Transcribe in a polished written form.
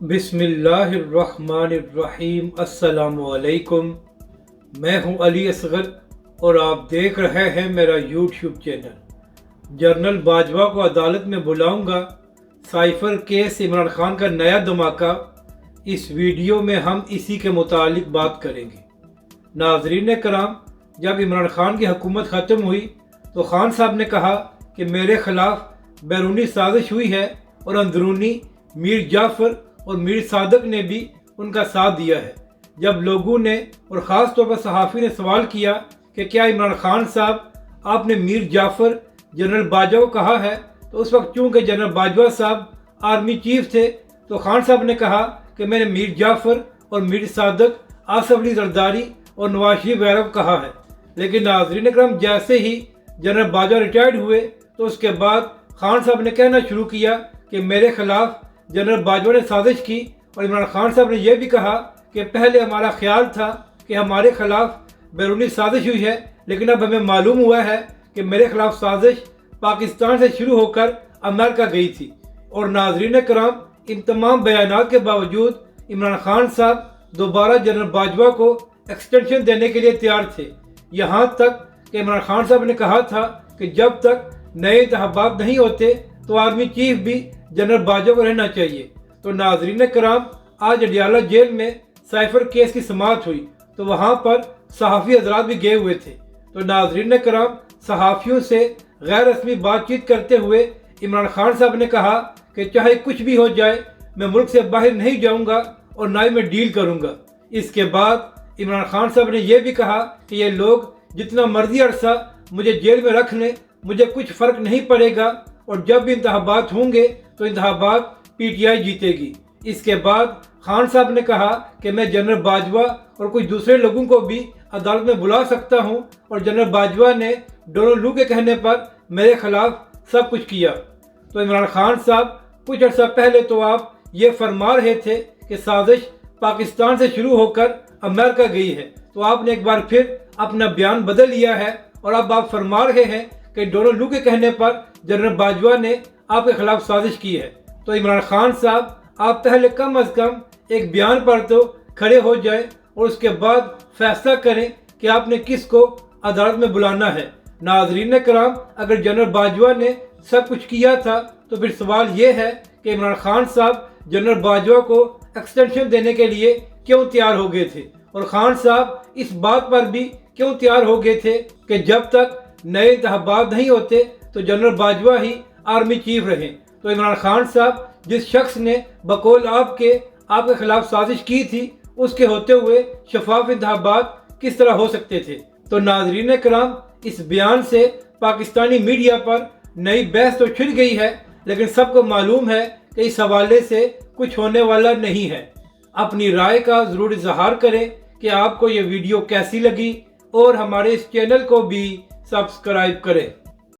बिस्मिल्लाहिर्रहमानिर्रहीम। अस्सलामुअलैकुम। मैं हूं अली असगर और आप देख रहे हैं मेरा यूट्यूब चैनल। जनरल बाजवा को अदालत में बुलाऊंगा, साइफर केस इमरान खान का नया धमाका। इस वीडियो में हम इसी के मुतालिक बात करेंगे। नाजरीन कराम, जब इमरान खान की हुकूमत ख़त्म हुई तो खान साहब ने कहा कि मेरे खिलाफ बैरूनी साजिश हुई है और अंदरूनी मीर जाफ़र और मीर सादक ने भी उनका साथ दिया है। जब लोगों ने और ख़ास तौर पर सहाफ़ी ने सवाल किया कि क्या इमरान खान साहब आपने मीर जाफ़र जनरल बाजवा को कहा है, तो उस वक्त चूँकि जनरल बाजवा साहब आर्मी चीफ थे तो खान साहब ने कहा कि मैंने मीर जाफ़र और मीर सादक, आसिफ अली जरदारी और नवाज शरीफ वगैरह को कहा है। लेकिन नाज़रीन करम, जैसे ही जनरल बाजवा रिटायर्ड हुए तो उसके बाद खान साहब ने कहना शुरू किया कि मेरे खिलाफ जनरल बाजवा ने साजिश की, और इमरान खान साहब ने यह भी कहा कि पहले हमारा ख्याल था कि हमारे खिलाफ बैरूनी साजिश हुई है, लेकिन अब हमें मालूम हुआ है कि मेरे खिलाफ साजिश पाकिस्तान से शुरू होकर अमेरिका गई थी। और नाजरीन कराम, इन तमाम बयानात के बावजूद इमरान खान साहब दोबारा जनरल बाजवा को एक्सटेंशन देने के लिए तैयार थे। यहाँ तक कि इमरान खान साहब ने कहा था कि जब तक नए इंतखाबात नहीं होते तो आर्मी चीफ भी जनरल बाजवा को रहना चाहिए। तो नाजरीन कराम, आज अडियाला जेल में साइफर केस की समाअत हुई तो वहाँ पर सहाफ़ी हजरात भी गए हुए थे। तो नाजरीन कराम, सहाफ़ियों से गैर रस्मी बातचीत करते हुए इमरान खान साहब ने कहा कि चाहे कुछ भी हो जाए मैं मुल्क से बाहर नहीं जाऊँगा और ना ही मैं डील करूँगा। इसके बाद इमरान खान साहब ने यह भी कहा कि ये लोग जितना मर्जी अरसा मुझे जेल में रख लें, मुझे कुछ फ़र्क नहीं पड़ेगा, और जब भी इंतखाबात होंगे तो इंतखाबात PTI जीतेगी। इसके बाद खान साहब ने कहा कि मैं जनरल बाजवा और कुछ दूसरे लोगों को भी अदालत में बुला सकता हूं, और जनरल बाजवा ने डोनाल्ड लू के कहने पर मेरे खिलाफ सब कुछ किया। तो इमरान खान साहब, कुछ अर्सा पहले तो आप ये फरमा रहे थे कि साजिश पाकिस्तान से शुरू होकर अमेरिका गई है, तो आपने एक बार फिर अपना बयान बदल लिया है और अब आप फरमा रहे हैं कि डोनाल्ड लू के कहने पर जनरल बाजवा ने आपके खिलाफ साजिश की है। तो इमरान खान साहब, आप पहले कम अज़ कम एक बयान पर तो खड़े हो जाए और उसके बाद फैसला करें कि आपने किस को अदालत में बुलाना है। नाज़रीन कराम, अगर जनरल बाजवा ने सब कुछ किया था तो फिर सवाल ये है कि इमरान खान साहब जनरल बाजवा को एक्सटेंशन देने के लिए क्यों तैयार हो गए थे, और खान साहब इस बात पर भी क्यों तैयार हो गए थे कि जब तक नए इंतखाबात नहीं होते तो जनरल बाजवा ही आर्मी चीफ रहे। तो इमरान खान साहब, जिस शख्स ने बकौल आपके खिलाफ साजिश की थी, उसके होते हुए शफाफ इंतखाबात किस तरह हो सकते थे। तो नाजरीन कराम, इस बयान से पाकिस्तानी मीडिया पर नई बहस तो छिड़ गई है, लेकिन सबको मालूम है कि इस हवाले से कुछ होने वाला नहीं है। अपनी राय का ज़रूर इजहार करें कि आपको ये वीडियो कैसी लगी, और हमारे इस चैनल को भी सब्सक्राइब करें।